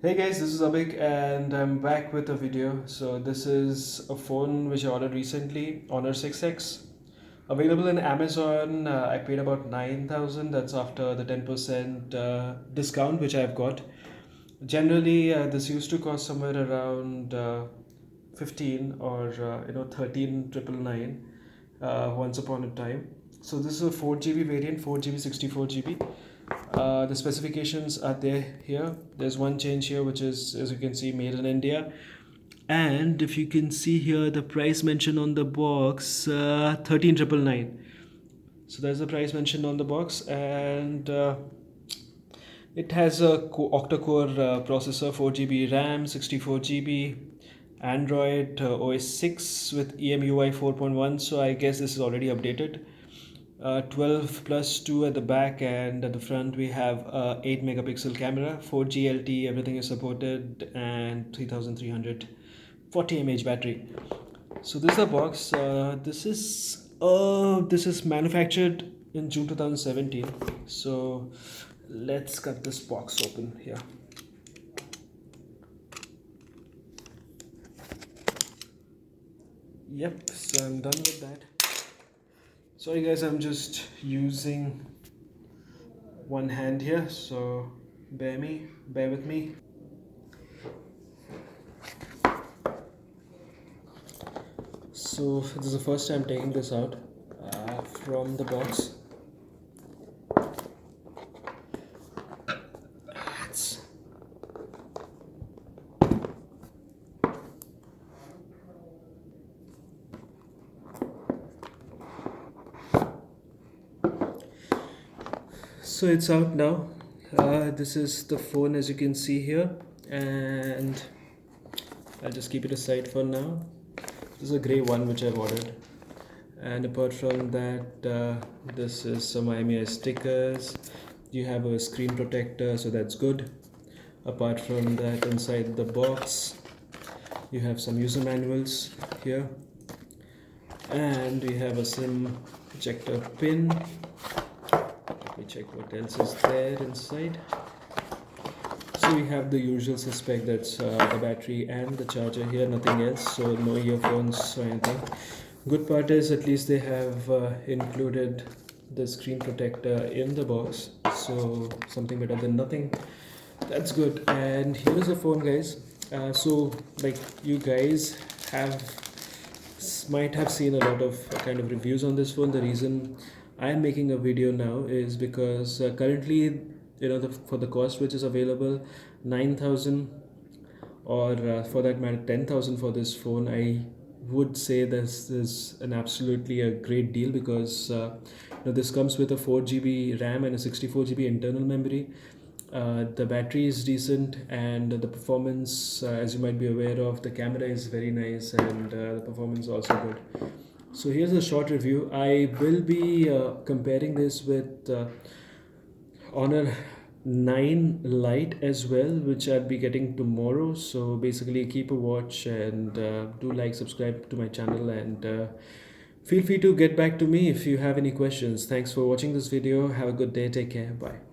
Hey guys, this is Abhik and I'm back with a video. So this is a phone which I ordered recently, Honor 6X. Available in Amazon. I paid about 9,000. That's after the 10% discount which I've got. Generally, this used to cost somewhere around 15 or 13,999 once upon a time. So this is a 4 GB variant, 4 GB, 64 GB. The specifications are there here. There's one change here which is, as you can see, made in India. And if you can see here, the price mentioned on the box, 13,999. So there's the price mentioned on the box, and it has a octa-core processor, 4 GB RAM, 64 GB, Android OS 6 with EMUI 4.1. So I guess this is already updated. 12 plus 2 at the back, and at the front we have a 8 megapixel camera, 4G LTE, everything is supported, and 3340 mAh battery. So this is the box. This is manufactured in June 2017. So let's cut this box open here. Yep, so I'm done with that. Sorry guys, I'm just using one hand here, so bear with me. So this is the first time taking this out from the box. So it's out now. This is the phone, as you can see here, and I'll just keep it aside for now. This is a grey one which I've ordered, and apart from that, this is some IMEI stickers. You have a screen protector, so that's good. Apart from that, inside the box you have some user manuals here, and we have a SIM ejector pin. Let me check what else is there inside. So we have the usual suspect, that's the battery and the charger here, nothing else, so no earphones or anything. Good part is at least they have included the screen protector in the box, so something better than nothing. That's good. And here is the phone, guys. So like you guys might have seen a lot of kind of reviews on this phone. The reason I'm making a video now is because currently, for the cost which is available, 9,000, or for that matter 10,000 for this phone, I would say this is an absolutely a great deal, because this comes with a 4 GB RAM and a 64 GB internal memory. The battery is decent, and the performance, as you might be aware of, the camera is very nice, and the performance is also good. So here's a short review. I will be comparing this with Honor 9 Lite as well, which I'll be getting tomorrow. So basically keep a watch, and do subscribe to my channel, and feel free to get back to me if you have any questions. Thanks for watching this video. Have a good day. Take care. Bye.